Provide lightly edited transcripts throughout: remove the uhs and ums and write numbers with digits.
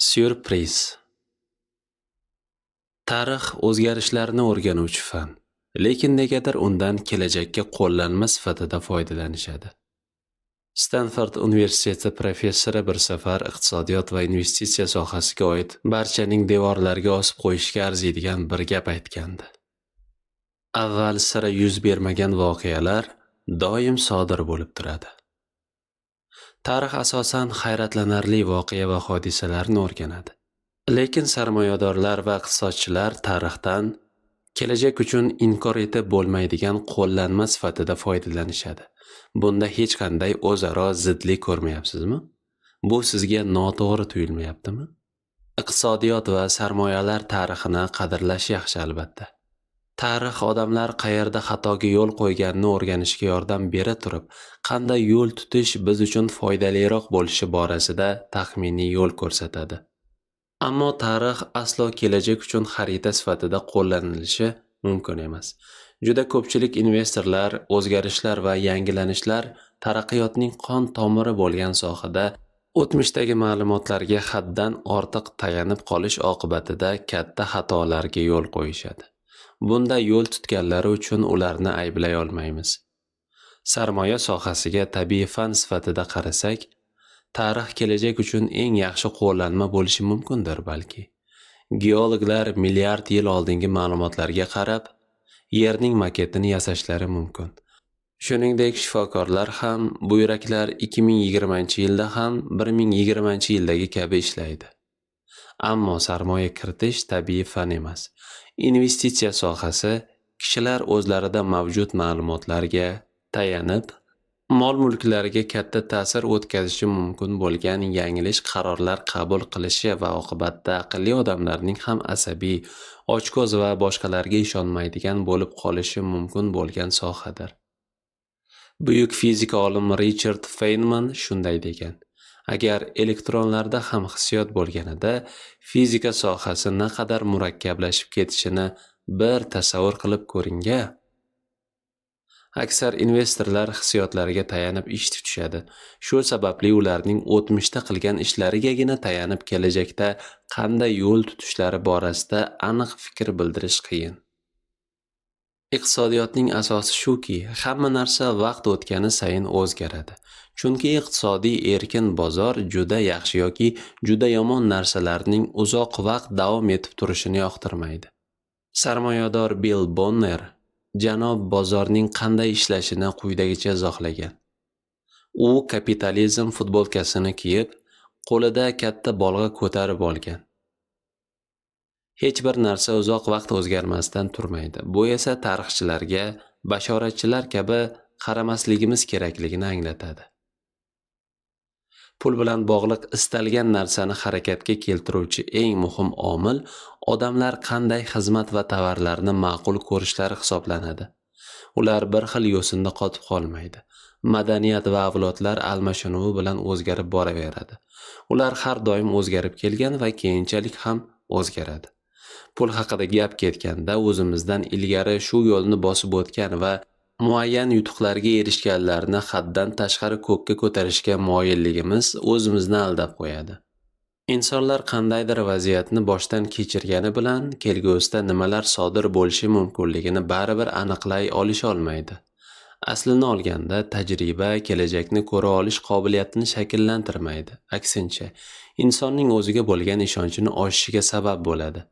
Syurpriz. Tarix o'zgarishlarni o'rganuvchi fan, lekin negadir undan kelajakka qo'llanma sifatida foydalanishadi. Stanford universiteti professori bir safar iqtisodiyot va investitsiya sohasiga oid barchaning devorlariga osib qo'yishga arziydigan bir gap aytgandi. Avval sira yuz bermagan voqealar doim sodir bo'lib turadi. Tarix asosan hayratlanarli voqea va hodisalarni o'rganadi. Lekin sarmoyadorlar va iqtisodchilar tarixdan kelajak uchun inkor etib bo'lmaydigan qo'llanma sifatida foydalanishadi. Bunda hech qanday o'zaro zidlik ko'rmayapsizmi? Bu sizga noto'g'ri tuyulmayaptimi? Iqtisodiyot va sarmoyalar tarixini qadrlash yaxshi albatta. Tarix odamlar qayerda xatoga yo'l qo'yganini o'rganishga yordam bera turib, qanday yo'l tutish biz uchun foydaliroq bo'lishi borasida taxminiy yo'l ko'rsatadi. Ammo tarix aslo kelajak uchun xarita sifatida qo'llanilishi mumkin emas. Juda ko'pchilik investorlar o'zgarishlar va yangilanishlar taraqqiyotning qon tomiri bo'lgan sohada o'tmishdagi ma'lumotlarga haddan ortiq tayanib qolish oqibatida katta xatolarga yo'l qo'yishadi. Bunda yo'l tutganlari uchun ularni ayblay olmaymiz. Sarmoya sohasiga tabiiy fan sifatida qarasak, tarix kelajak uchun eng yaxshi qo'llanma bo'lishi mumkindir balki. Geologlar milliard yil oldingi ma'lumotlarga qarab, Yerning maketini yasashlari mumkin. Shuningdek, shifokorlar ham buyraklar 2020-yilda ham 1020-yildagi kabi ishlaydi. Ammo sarmoya kiritish tabiiy fan emas. Investitsiya sohasi kishilar o'zlarida mavjud ma'lumotlarga tayanib, mol-mulklariga katta ta'sir o'tkazishi mumkin bo'lgan yanglish qarorlar qabul qilishi va oqibatda aqlli odamlarning ham asabiy, ochko'z va boshqalarga ishonmaydigan bo'lib qolishi mumkin bo'lgan sohadir. Buyuk fizik olim Richard Feynman shunday degan: agar elektronlarda ham hissiyot bo'lganida, fizika sohasi naqadar murakkablashib ketishini bir tasavvur qilib ko'ring-a. Aksar investorlar hissiyotlariga tayanib ish tutishadi. Shu sababli ularning o'tmishda qilgan ishlarigagina tayanib kelajakda qanday yo'l tutishlari borasida aniq fikr bildirish qiyin. Iqtisodiyotning asosi shuki, hamma narsa vaqt o'tgani sayin o'zgaradi. Chunki iqtisodiy erkin bozor juda yaxshi yoki juda yomon narsalarning uzoq vaqt davom etib turishini yoqtirmaydi. Sarmoyador Bill Bonner janob bozorning qanday ishlashini quyidagicha izohlagan. U kapitalizm futbolkasini kiyib, qo'lida katta bolg'a ko'tarib olgan. Hech bir narsa uzoq vaqt o'zgarmasdan turmaydi. Bu esa tarixchilarga, bashoratchilar kabi qaramasligimiz kerakligini anglatadi. Pul bilan bog'liq istalgan narsani harakatga keltiruvchi eng muhim omil odamlar qanday xizmat va tovarlarni ma'qul ko'rishlari hisoblanadi. Ular bir xil yo'sinda qotib qolmaydi. Madaniyat va avlodlar almashinuvi bilan o'zgarib boraveradi. Ular har doim o'zgarib kelgan va keyinchalik ham o'zgaradi. Pul haqida gap ketganda o'zimizdan ilgari shu yo'lni bosib o'tgan va muayyan yutuqlarga erishganlarni haddan tashqari ko'kka ko'tarishga moyilligimiz o'zimizni aldab qo'yadi. Insonlar qandaydir vaziyatni boshdan kechirgani bilan kelgusida nimalar sodir bo'lishi mumkinligini baribir aniqlay olisha olmaydi. Aslini olganda tajriba kelajakni ko'ra olish qobiliyatini shakllantirmaydi. Aksincha, insonning o'ziga bo'lgan ishonchini oshishiga sabab bo'ladi.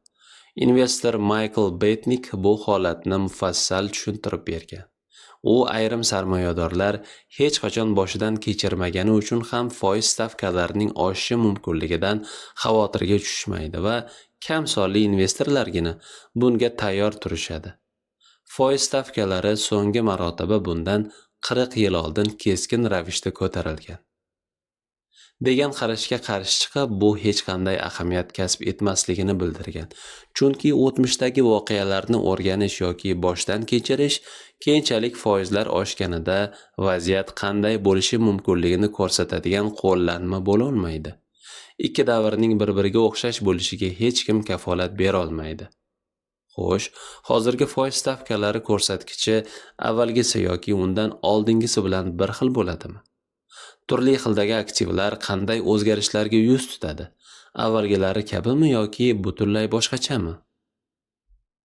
Investor Michael Batnick bu holatni mufassal tushuntirib bergan. U ayrim sarmoyadorlar hech qachon boshidan kechirmagani uchun ham foiz stavkalarining oshishi mumkinligidan xavotirga tushmaydi va kam sonli investorlargina bunga tayyor turishadi. Foiz stavkalari so'nggi marotaba bundan 40 yil oldin keskin ravishda ko'tarilgan. degan qarashga qarshi chiqib, bu hech qanday ahamiyat kasb etmasligini bildirgan. Chunki o'tmishdagi voqealarni o'rganish yoki boshdan kechirish keyinchalik foizlar oshganida vaziyat qanday bo'lishi mumkinligini ko'rsatadigan qo'llanma bo'la olmaydi. Ikki davrning bir-biriga o'xshash bo'lishiga hech kim kafolat bera olmaydi. Xo'sh, hozirgi foiz stavkalari ko'rsatkichi avvalgisi yoki undan oldingisi bilan bir xil bo'ladimi? Turli xildagi aktivlar qanday o'zgarishlarga yuz tutadi? Avvalgilari kabimi yoki butunlay boshqachami?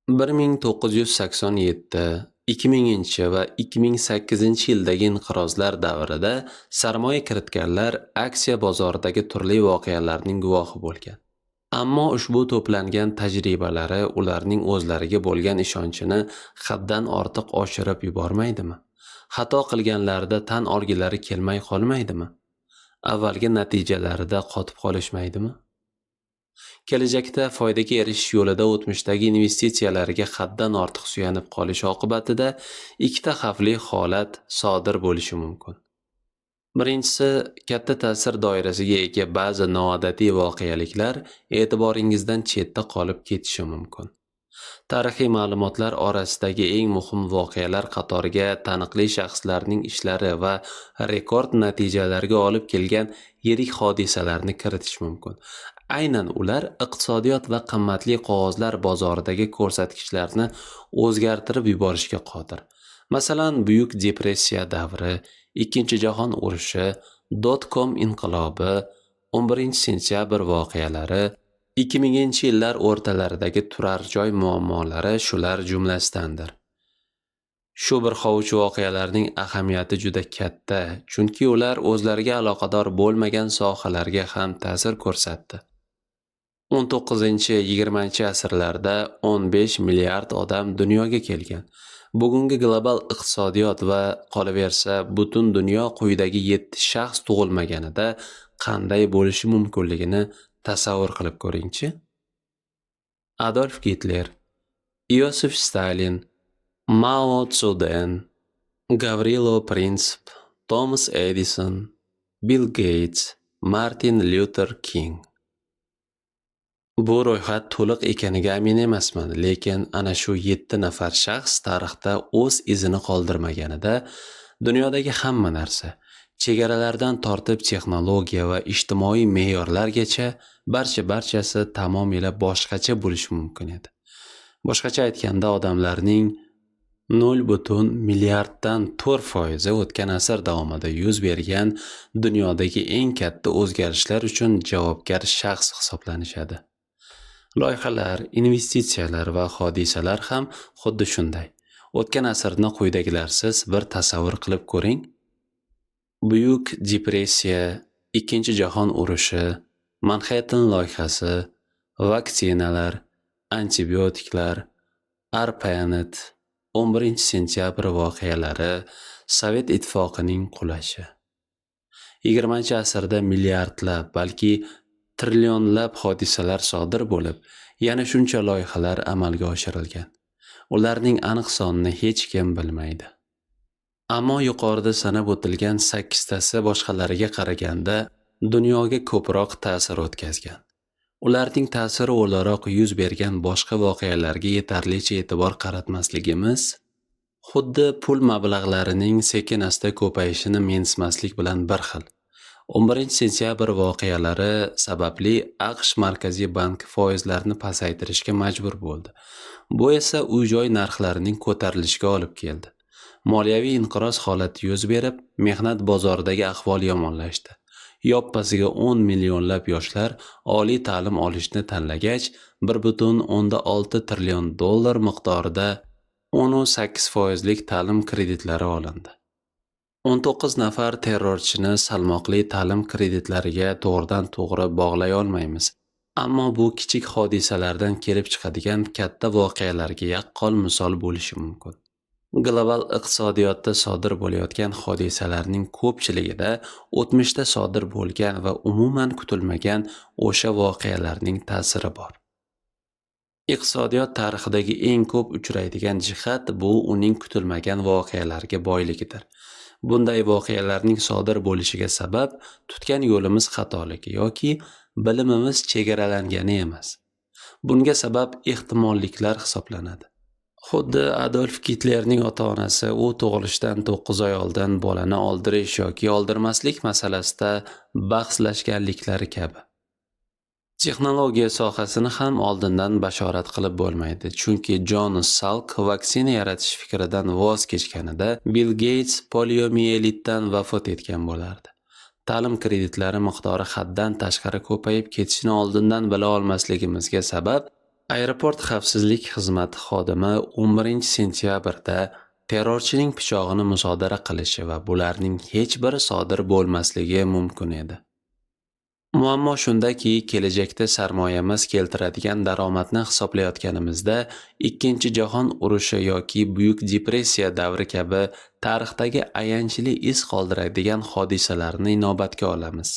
1987, 2000 va 2008-yildagi inqirozlar davrida sarmoya kiritganlar aksiya bozoridagi turli voqealarning guvohi bo'lgan. Ammo ushbu to'plangan tajribalari ularning o'zlariga bo'lgan ishonchini haddan ortiq oshirib yubormaydimi? Xato qilganlarida tan olgilari kelmay qolmaydimi? Avvalgi natijalarida qotib qolishmaydimi? Kelajakda foydaga erishish yo'lida o'tmishdagi investitsiyalariga haddan ortiq suyanib qolish oqibatida ikkita xavfli holat sodir bo'lishi mumkin. Birinchisi, katta ta'sir doirasiga ega ba'zi noodatiy voqealiklar e'tiboringizdan chetda qolib ketishi mumkin. Tarixiy ma'lumotlar orasidagi eng muhim voqealar qatoriga taniqli shaxslarning ishlari va rekord natijalarga olib kelgan yirik hodisalarni kiritish mumkin. Aynan ular iqtisodiyot va qimmatli qog'ozlar bozoridagi ko'rsatkichlarni o'zgartirib yuborishga qodir. Masalan, Buyuk depressiya davri, Ikkinchi jahon urushi, dot-com inqilobi, 11-sentyabr voqealari, 2000-yillar o'rtalaridagi turar joy muammolari shular jumlasidandir. Shu bir hovuch voqealarning ahamiyati juda katta, chunki ular o'zlariga aloqador bo'lmagan sohalarga ham ta'sir ko'rsatdi. 19-20 asrlarda 15 milliard odam dunyoga kelgan. Bugungi global iqtisodiyot va qolaversa butun dunyo quyidagi 7 shaxs tug'ilmaganida qanday bo'lishi mumkinligini tasavvur qilib ko'ring-chi. Adolf Hitler, Iosif Stalin, Mao Zedong, Gavrilo Princip, Thomas Edison, Bill Gates, Martin Luther King. Bu ro'yxat to'liq ekaniga amin emasman, lekin ana shu 7 nafar shaxs tarixda o'z izini qoldirmaganida dunyodagi hamma narsa, chegaralardan tortib texnologiya va ijtimoiy me'yorlargacha barchasi tamomila boshqacha bo'lishi mumkin edi. Boshqacha aytganda, odamlarning 0,4 milliarddan 4% o'tgan asr davomida yuz bergan dunyodagi eng katta o'zgarishlar uchun javobgar shaxs hisoblanishadi. Loyihalar, investitsiyalar va hodisalar ham xuddi shunday. O'tgan asrni quyidagilarsiz bir tasavvur qilib ko'ring. Buyuk depressiya, Ikkinchi jahon urushi, Manhattan loyihasi, vaksinalar, antibiotiklar, ARPANET, 11-sentyabr voqealari, Sovet ittifoqining qulashi. 20-asrda milliardlab, balki trillionlab hodisalar sodir bo'lib, yana shuncha loyihalar amalga oshirilgan. Ularning aniq sonini hech kim bilmaydi. Ammo yuqorida sanab o'tilgan 8tasi boshqalariga qaraganda dunyoga ko'proq ta'sir o'tkazgan. Ularning ta'siri o'laroq yuz bergan boshqa voqealarga yetarlicha e'tibor qaratmasligimiz xuddi pul mablag'larining sekin-asta ko'payishini mensimaslik bilan bir xil. 11-sentyabr voqealari sababli AQSh Markaziy banki foizlarni pasaytirishga majbur bo'ldi. Bu esa uy-joy narxlarining ko'tarilishiga olib keldi. Moliyaviy inqiroz holati yuz berib, mehnat bozoridagi ahvol yomonlashdi. Yoppasiga 10 millionlab yoshlar oliy ta'lim olishni tanlagach, 1,6 trillion dollar miqdorida 18% ta'lim kreditlari olindi. 19 nafar terrorchini salmoqli ta'lim kreditlariga to'g'ridan-to'g'ri bog'lay olmaymiz. Ammo bu kichik hodisalardan kelib chiqadigan katta voqealarga yaqqol misol bo'lishi mumkin. Global iqtisodiyotda sodir bo'layotgan hodisalarning ko'pchiligida o'tmishda sodir bo'lgan va umuman kutilmagan o'sha voqealarning ta'siri bor. Iqtisodiyot tarixidagi eng ko'p uchraydigan jihat bu uning kutilmagan voqealarga boyligidir. Bunday voqealarning sodir bo'lishiga sabab tutgan yo'limiz xatoligi yoki bilimimiz chegaralangani emas. Bunga sabab ehtimolliklar hisoblanadi. Xuddi Adolf Hitlerning ota-onasi u tug'ilishidan 9 oy oldin bolani oldirish yoki oldirmaslik masalasida bahslashganliklari kabi. Texnologiya sohasini ham oldindan bashorat qilib bo'lmaydi, chunki Jonas Salk vaksina yaratish fikridan voz kechganida Bill Gates poliomiyelitdan vafot etgan bo'lardi. ta'lim kreditlari miqdori haddan tashqari ko'payib ketishini oldindan bila olmasligimizga sabab aeroport xavfsizlik xizmati xodimi 11 sentyabrda terrorchining pichog'ini musodara qilishi va bularning hech biri sodir bo'lmasligi mumkin edi. Muammo shundaki, kelajakda sarmoyamiz keltiradigan daromadni hisoblayotganimizda Ikkinchi jahon urushi yoki Buyuk depressiya davri kabi tarixdagi ayanchli iz qoldiradigan hodisalarni inobatga olamiz.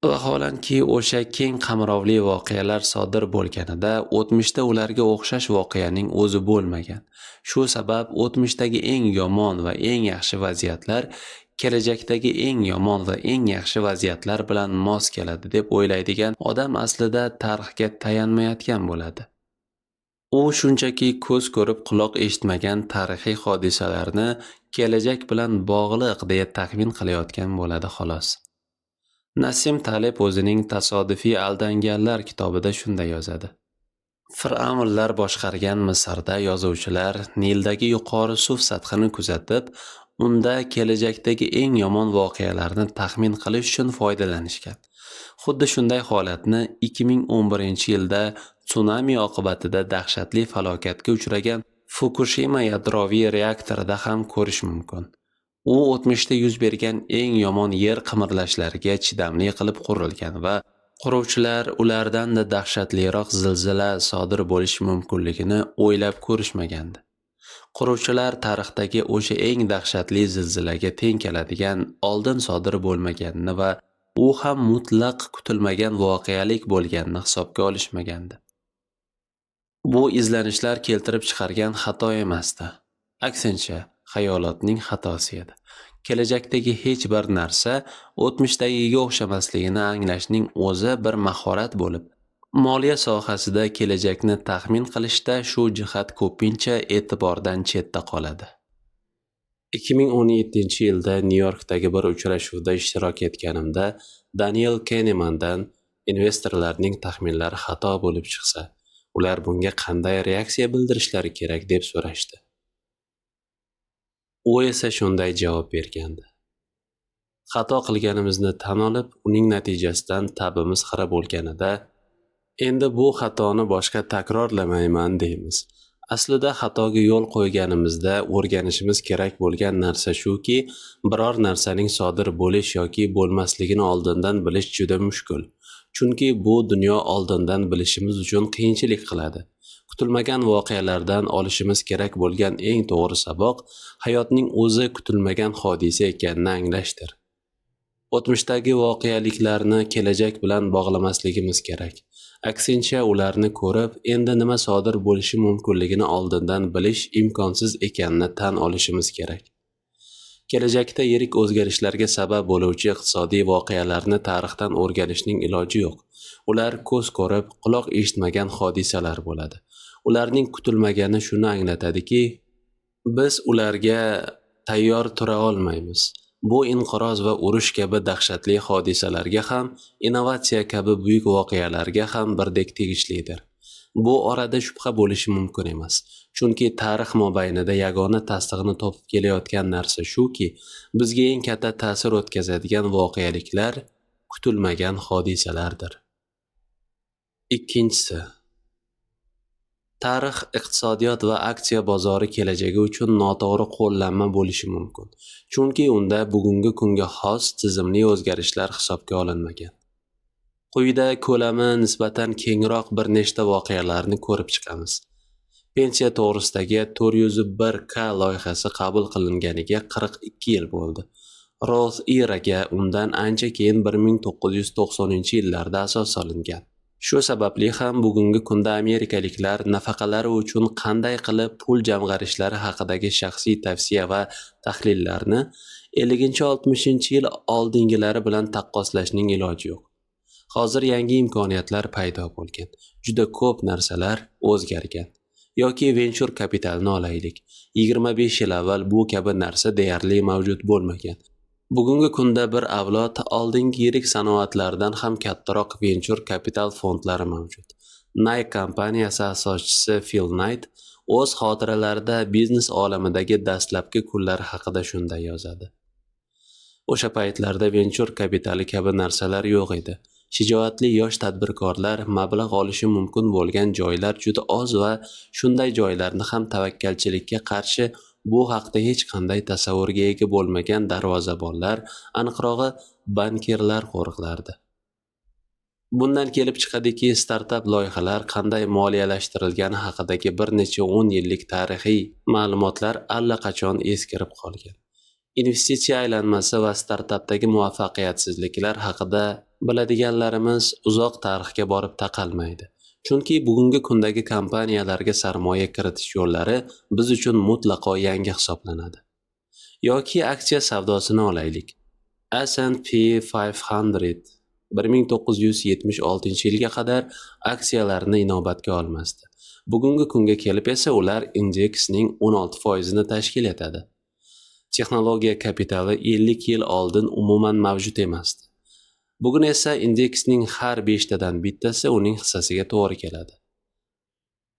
Vaholanki o'sha keng qamrovli voqealar sodir bo'lganida o'tmishda ularga o'xshash voqeaning o'zi bo'lmagan. Shu sabab o'tmishdagi eng yomon va eng yaxshi vaziyatlar kelajakdagi eng yomon va eng yaxshi vaziyatlar bilan mos keladi deb o'ylaydigan odam aslida tarixga tayanmayotgan bo'ladi. U shunchaki ko'z ko'rib quloq eshitmagan tarixiy hodisalarni kelajak bilan bog'liq deya taxmin qilayotgan bo'ladi xolos. Nassim Taleb o'zining Tasodifiy aldanganlar kitobida shunday yozadi. Fir'avnlar boshqargan Misrda yozuvchilar Nildagi yuqori suv sathini kuzatib, unda kelajakdagi eng yomon voqealarni taxmin qilish uchun foydalanishgan. Xuddi shunday holatni 2011-yilda tsunami oqibatida dahshatli falokatga uchragan Fukushima yadroviy reaktorida ham ko'rish mumkin. U o'tmishda yuz bergan eng yomon yer qimirlashlariga chidamli qilib qurilgan va quruvchilar ulardan-da dahshatliroq zilzila sodir bo'lishi mumkinligini o'ylab ko'rishmagandi. Quruvchilar tarixdagi o'sha eng dahshatli zilzilaga teng keladigan oldin sodir bo'lmaganini va u ham mutlaq kutilmagan voqealik bo'lganini hisobga olishmagandi. Bu izlanishlar keltirib chiqargan xato emasdi. Aksincha, xayolotning xatosi edi. Kelajakdagi hech bir narsa o'tmishdagiga o'xshamasligini anglashning o'zi bir mahorat bo'lib, moliya sohasida kelajakni taxmin qilishda shu jihat ko'pincha e'tibordan chetda qoladi. 2017-yilda Nyu-Yorkdagi bir uchrashuvda ishtirok etganimda Daniel Kahnemandan investorlarning taxminlari xato bo'lib chiqsa, ular bunga qanday reaksiya bildirishlari kerak deb so'rashdi. U esa shunday javob bergandi. Xato qilganimizni tan olib, uning natijasidan tabimiz xira bo'lganida, endi bu xatoni boshqa takrorlamayman deymiz. Aslida xatoga yo'l qo'yganimizda o'rganishimiz kerak bo'lgan narsa shuki, biror narsaning sodir bo'lish yoki bo'lmasligini oldindan bilish juda mushkul. Chunki bu dunyo oldindan bilishimiz uchun qiyinchilik qiladi. Kutilmagan voqealardan olishimiz kerak bo'lgan eng to'g'ri saboq hayotning o'zi kutilmagan hodisa ekanini anglashdir. O'tmishdagi voqealiklarni kelajak bilan bog'lamasligimiz kerak. Aksincha, ularni ko'rib, endi nima sodir bo'lishi mumkinligini oldindan bilish imkonsiz ekanini tan olishimiz kerak. Kelajakda yirik o'zgarishlarga sabab bo'luvchi iqtisodiy voqealarni tarixdan o'rganishning iloji yo'q. Ular ko'z ko'rib, quloq eshitmagan hodisalar bo'ladi. Ularning kutilmagani shuni anglatadiki, biz ularga tayyor tura olmaymiz. Bu inqiroz va urush kabi dahshatli hodisalarga ham, innovatsiya kabi buyuk voqealarga ham birdek tegishlidir. Bu orada shubha bo'lishi mumkin emas. Chunki tarix mobaynida yagona tasdig'ini topib kelayotgan narsa shuki, bizga eng katta ta'sir o'tkazadigan voqealiklar kutilmagan hodisalardir. Ikkinchisi, tarix, iqtisodiyot va aksiya bozori kelajagi uchun noto'g'ri qo'llanma bo'lishi mumkin. Chunki unda bugungi kunga xos tizimli o'zgarishlar hisobga olinmagan. Quyida ko'lami nisbatan kengroq bir nechta voqealarni ko'rib chiqamiz. Pensiya to'g'risidagi 401K loyihasi qabul qilinganiga 42 yil bo'ldi. Roth IRAga undan ancha keyin 1990-yillarda asos solingan. Shu sababli ham bugungi kunda amerikaliklar nafaqalari uchun qanday qilib pul jamg'arishlari haqidagi shaxsiy tavsiya va tahlillarni 50-60 yil oldingilari bilan taqqoslashning iloji yo'q. Hozir yangi imkoniyatlar paydo bo'lgan. Juda ko'p narsalar o'zgargan. Yoki venture kapitalni olaylik. 25 yil avval bu kabi narsa deyarli mavjud bo'lmagan. Bugungi kunda bir avlod oldingi yirik sanoatlardan ham kattaroq venture kapital fondlari mavjud. Nike kompaniyasi asoschisi Phil Knight o'z xotiralarida biznes olamidagi dastlabki kunlar haqida shunday yozadi. O'sha paytlarda venchur kapitali kabi narsalar yo'q edi. Shijoatli yosh tadbirkorlar mablag' olishi mumkin bo'lgan joylar juda oz va shunday joylarni ham tavakkalchilikka qarshi bu haqda hech qanday tasavvurga ega bo'lmagan darvozabonlar, aniqrog'i bankirlar qo'riqlardi. Bundan kelib chiqadiki, startap loyihalar qanday moliyalashtirilgani haqidagi bir necha 10 yillik tarixiy ma'lumotlar allaqachon eskirib qolgan. Investitsiya aylanmasi va startapdagi muvaffaqiyatsizliklar haqida biladiganlarimiz uzoq tarixga borib taqalmaydi. Chunki bugungi kundagi kompaniyalarga sarmoya kiritish yo'llari biz uchun mutlaqo yangi hisoblanadi. Yoki aksiya savdosini olaylik. S&P 500 1976-yilga qadar aksiyalarni inobatga olmasdi. Bugungi kunga kelib esa ular indeksning 16% tashkil etadi. Texnologiya kapitali 50 yil oldin umuman mavjud emasdi. Bugun esa indeksning har 5 tadan bittasi uning hissasiga to'g'ri keladi.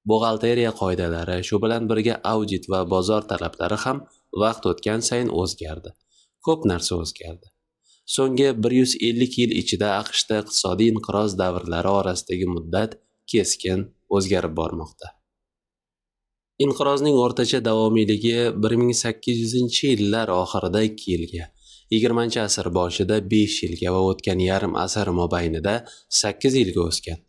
Buxgalteriya qoidalari, shu bilan birga audit va bozor talablari ham vaqt o'tgan sayin o'zgardi. Ko'p narsa o'zgardi. So'nggi 150 yil ichida AQShda iqtisodiy inqiroz davrlari orasidagi muddat keskin o'zgarib bormoqda. Inqirozning o'rtacha davomiyligi 1800-yillar oxirida 2 yilga, 20-asr boshida 5 yilga va o'tgan yarim asr mobaynida 8 yilga o'sgan.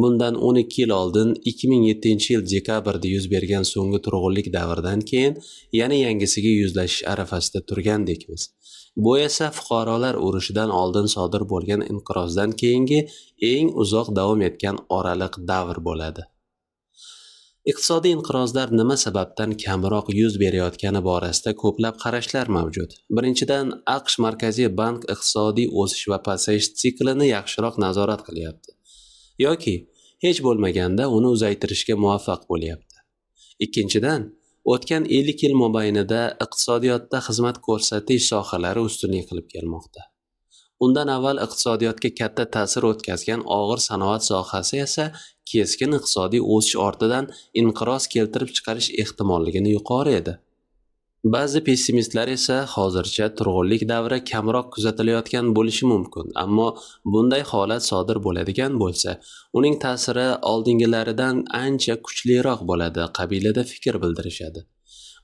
Bundan 12 yil oldin 2007-yil dekabrda yuz bergan so'nggi turg'unlik davridan keyin yana yangisiga yuzlashish arafasida turgandekmiz. Bu esa fuqarolar urushidan oldin sodir bo'lgan inqirozdan keyingi eng uzoq davom etgan oraliq davr bo'ladi. Iqtisodiy inqirozlar nima sababdan kamroq yuz berayotgani borasida ko'plab qarashlar mavjud. Birinchidan, AQSh Markaziy bank iqtisodiy o'sish va pasayish siklini yaxshiroq nazorat qilyapti. Yoki hech bo'lmaganda uni uzaytirishga muvaffaq bo'lyapti. Ikkinchidan, o'tgan 50 yil mobaynida iqtisodiyotda xizmat ko'rsatish sohalari ustunlik qilib kelmoqda. Undan avval iqtisodiyotga katta ta'sir o'tkazgan og'ir sanoat sohasi esa keskin iqtisodiy o'sish ortidan inqiroz keltirib chiqarish ehtimolligini yuqori edi. Ba'zi pessimistlar esa hozircha turg'unlik davri kamroq kuzatilayotgan bo'lishi mumkin, ammo bunday holat sodir bo'ladigan bo'lsa, uning ta'siri oldingilaridan ancha kuchliroq bo'ladi qabilida fikr bildirishadi.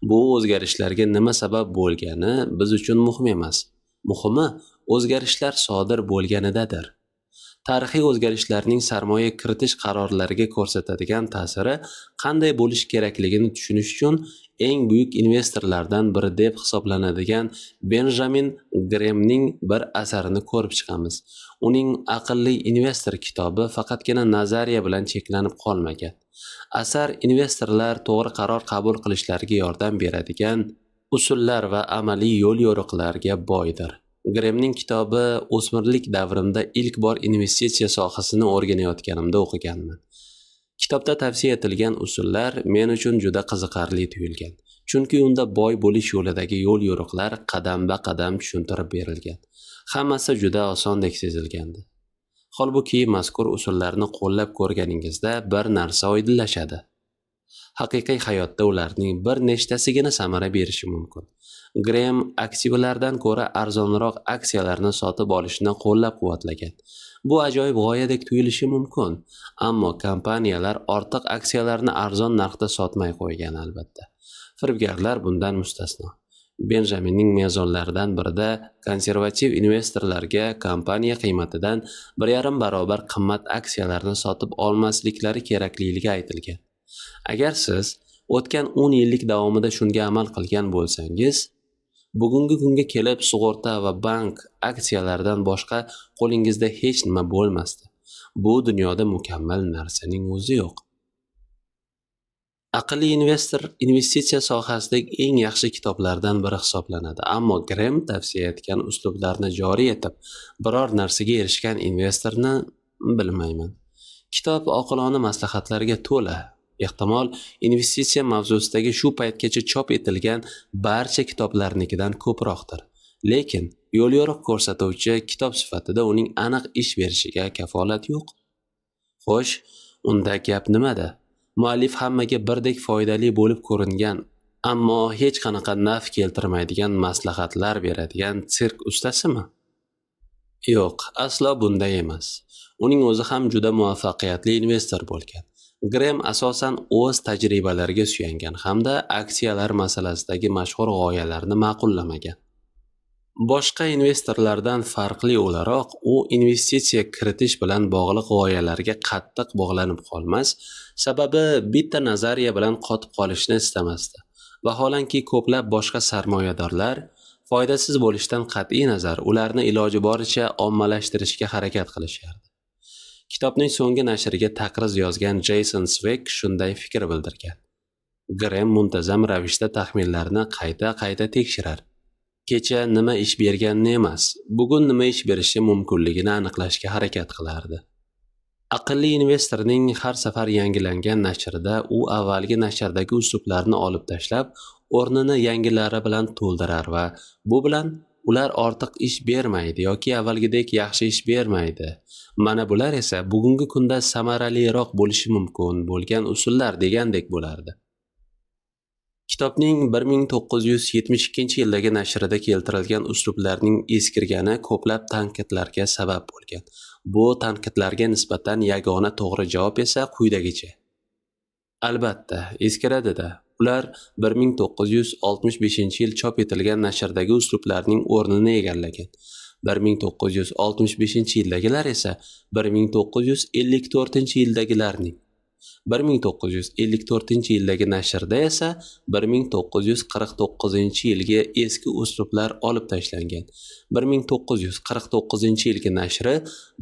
Bu o'zgarishlarga nima sabab bo'lgani biz uchun muhim emas. Muhimi, o'zgarishlar sodir bo'lganidadir. Tarixiy o'zgarishlarning sarmoya kiritish qarorlariga ko'rsatadigan ta'siri qanday bo'lishi kerakligini tushunish uchun eng buyuk investorlardan biri deb hisoblanadigan Benjamin Grahamning bir asarini ko'rib chiqamiz. Uning Aqlli investor kitobi faqatgina nazariya bilan cheklanib qolmagan. Asar investorlar to'g'ri qaror qabul qilishlariga yordam beradigan usullar va amaliy yo'l-yo'riqlarga boydir. Grahamning kitobi o'smirlik davrimda ilk bor investitsiya sohasini o'rganayotganimda o'qiganman. Kitobda tavsiya etilgan usullar men uchun juda qiziqarli tuyulgan. Chunki unda boy bo'lish yo'lidagi yo'l-yo'riqlar qadam-ba-qadam tushuntirib berilgan. Hammasi juda osondek sezilgandi. Holbuki mazkur usullarni qo'llab ko'rganingizda bir narsa oydinlashadi. Haqiqiy hayotda ularning bir nechtasigina samara berishi mumkin. Graham aktivlardan ko'ra arzonroq aksiyalarni sotib olishni qo'llab-quvvatlagan. Bu ajoyib g'oyadek tuyulishi mumkin, ammo kompaniyalar ortiq aksiyalarni arzon narxda sotmay qo'ygan albatta. Firibgarlar bundan mustasno. Benjaminning mezonlaridan birida konservativ investorlarga kompaniya qiymatidan 1,5 barobar qimmat aksiyalarni sotib olmasliklari kerakligi aytilgan. Agar siz o'tgan 10 yillik davomida shunga amal qilgan bo'lsangiz, bugungi kunga kelib sug'urta va bank aksiyalaridan boshqa qo'lingizda hech nima bo'lmasdi. Bu dunyoda mukammal narsaning o'zi yo'q. Aqlli investor investitsiya sohasidagi eng yaxshi kitoblardan biri hisoblanadi, ammo Graham tavsiya etgan uslublarni joriy etib, biror narsaga erishgan investorni bilmayman. Kitob oqilona maslahatlarga to'la. Ehtimol investitsiya mavzusidagi shu paytgacha chop etilgan barcha kitoblarnikidan ko'proqdir. Lekin yo'l-yo'riq ko'rsatuvchi kitob sifatida uning aniq ish berishiga kafolat yo'q. Xo'sh, unda gap nimada? Muallif hammaga birdek foydali bo'lib ko'ringan Ammo hech qanaqa naf keltirmaydigan maslahatlar beradigan sirk ustasimi? Yo'q, aslo bunday emas. Uning o'zi ham juda muvaffaqiyatli investor bo'lgan. Grem asosan o'z tajribalariga suyangan hamda aksiyalar masalasidagi mashhur g'oyalarni ma'qullamagan. Boshqa investorlardan farqli o'laroq, u investitsiya kiritish bilan bog'liq g'oyalarga qattiq bog'lanib qolmas, sababi bitta nazariya bilan qotib qolishni istamasdi. Vaholanki ko'plab boshqa sarmoyadorlar foydasiz bo'lishidan qat'iy nazar ularni iloji boricha ommalashtirishga harakat qilishardi. Kitobning so'nggi nashriga taqriz yozgan Jeyson Svek shunday fikr bildirgan. Grem muntazam ravishda taxminlarni qayta tekshirar. Kecha nima ish berganini emas, bugun nima ish berishi mumkinligini aniqlashga harakat qilardi. Aqlli investorning har safar yangilangan nashrida u avvalgi nashrdagi uslublarni olib tashlab, o'rnini yangilari bilan to'ldirar va bu bilan ular ortiq ish bermaydi yoki avvalgidek yaxshi ish bermaydi. Mana bular esa bugungi kunda samaraliroq bo'lishi mumkin bo'lgan usullar degandek bo'lardi. Kitobning 1972-yildagi nashrida keltirilgan uslublarning eskirgani ko'plab tanqidlarga sabab bo'lgan. Bu tanqidlarga nisbatan yagona to'g'ri javob esa quyidagicha. Albatta, eskiradi-da. Ular 1965-yil chop etilgan nashrdagi uslublarning o'rnini egallagan. 1965-yildagilar esa 1954-yildagilarning. 1954-yildagi nashrda esa 1949-yilgi eski uslublar olib tashlangan. 1949-yilgi nashri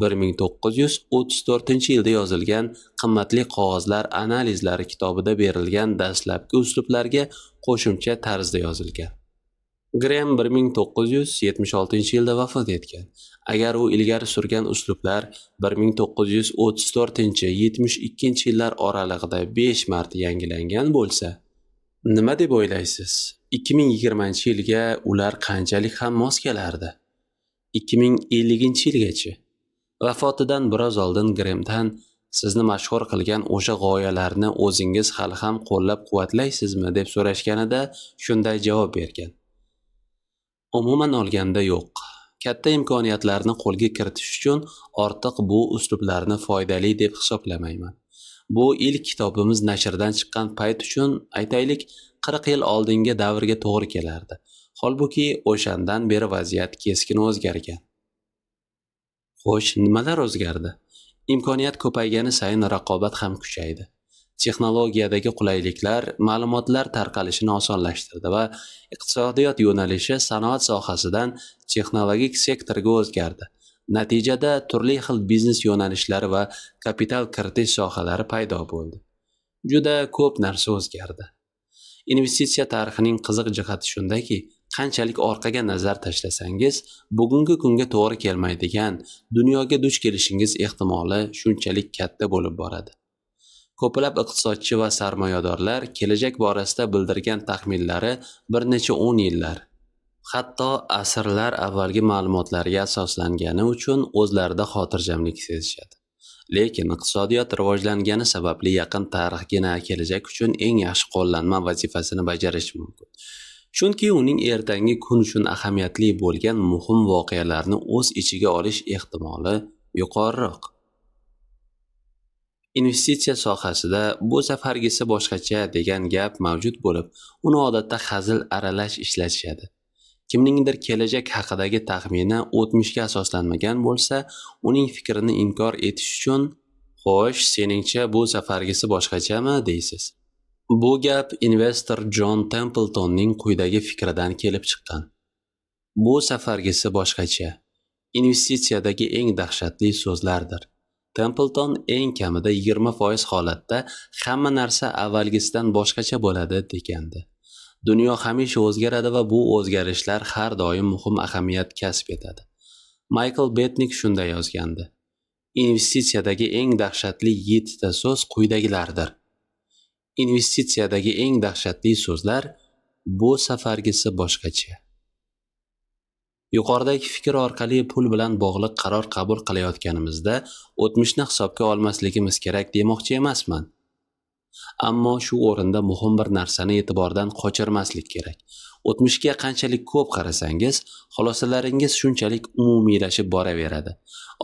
1934-yilda yozilgan qimmatli qog'ozlar analizlari kitobida berilgan dastlabki uslublarga qo'shimcha tarzda yozilgan. Grem 1976-yilda vafot etgan. Agar u ilgari surgan uslublar 1934-72-yillar oralig'ida 5 marta yangilangan bo'lsa, nima deb o'ylaysiz? 2020-yilga ular qanchalik ham mos kelardi? 2050-yilgacha. Vafotidan biroz oldin Gremdan sizni mashhur qilgan o'sha g'oyalarni o'zingiz hali ham qo'llab-quvvatlaysizmi deb so'rashganida shunday javob bergan. Umuman olganda yo'q. Katta imkoniyatlarni qo'lga kiritish uchun ortiq bu uslublarni foydali deb hisoblamayman. Bu ilk kitobimiz nashrdan chiqqan payt uchun aytaylik 40 yil oldingi davrga to'g'ri kelardi. Holbuki o'shandan beri vaziyat keskin o'zgargan. Xo'sh, nimalar o'zgardi? Imkoniyat ko'paygani sayin raqobat ham kuchaydi. Texnologiyadagi qulayliklar ma'lumotlar tarqalishini osonlashtirdi va iqtisodiyot yo'nalishi sanoat sohasidan texnologik sektorga o'zgardi. Natijada turli xil biznes yo'nalishlari va kapital kiritish sohalari paydo bo'ldi. Juda ko'p narsa o'zgardi. Investitsiya tarixining qiziq jihati shundaki, qanchalik orqaga nazar tashlasangiz, bugungi kunga to'g'ri kelmaydigan dunyoga duch kelishingiz ehtimoli shunchalik katta bo'lib boradi. Ko'plab iqtisodchi va sarmoyadorlar kelajak borasida bildirgan taxminlari bir necha 10 yillar, hatto asrlar avvalgi ma'lumotlarga asoslangani uchun o'zlarida xotirjamlik sezishadi. Lekin iqtisodiyot rivojlangani sababli yaqin tarixgina kelajak uchun eng yaxshi qo'llanma vazifasini bajarishi mumkin. Chunki uning ertangi kun uchun ahamiyatli bo'lgan muhim voqealarni o'z ichiga olish ehtimoli yuqoriroq. Investitsiya sohasida bu safargisi boshqacha degan gap mavjud bo'lib, uni odatda hazil aralash ishlatishadi. Kimningdir kelajak haqidagi taxmini o'tmishga asoslanmagan bo'lsa, uning fikrini inkor etish uchun "Xo'sh, seningcha bu safargisi boshqachami?" deysiz. Bu gap investor Jon Templetonning quyidagi fikridan kelib chiqqan. Bu safargisi boshqacha. Investitsiyadagi eng dahshatli so'zlardir. Templeton eng kamida 20% holatda hamma narsa avvalgisidan boshqacha bo'ladi degandi. Dunyo hamisha o'zgaradi va bu o'zgarishlar har doim muhim ahamiyat kasb etadi. Michael Betnik shunday yozgandi. Investitsiyadagi eng dahshatli 7 ta so'z quyidagilardir. Investitsiyadagi eng dahshatli so'zlar bu safargisi boshqacha. Yuqoridagi fikr orqali pul bilan bog'liq qaror qabul qilayotganimizda o'tmishni hisobga olmasligimiz kerak demoqchi emasman. Ammo shu o'rinda muhim bir narsani e'tibordan qochirmaslik kerak. O'tmishga qanchalik ko'p qarasangiz, xulosalaringiz shunchalik umumiylashib boraveradi.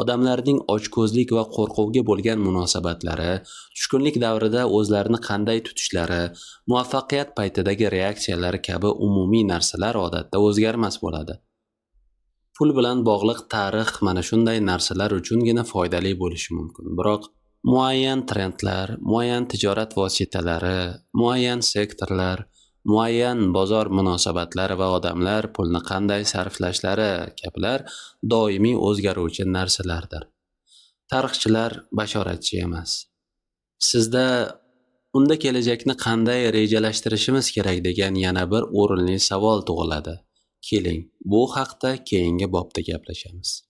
Odamlarning ochko'zlik va qo'rquvga bo'lgan munosabatlari, tushkunlik davrida o'zlarini qanday tutishlari, muvaffaqiyat paytidagi reaksiyalari kabi umumiy narsalar odatda o'zgarmas bo'ladi. Pul bilan bog'liq tarix mana shunday narsalar uchungina foydali bo'lishi mumkin. Biroq muayyan trendlar, muayyan tijorat vositalari, muayyan sektorlar, muayyan bozor munosabatlari va odamlar pulni qanday sarflashlari kabilar doimiy o'zgaruvchi narsalardir. Tarixchilar bashoratchi emas. Sizda unda kelajakni qanday rejalashtirishimiz kerak degan yana bir o'rinli savol tug'iladi. Keling, bu haqda keyingi bobda gaplashamiz.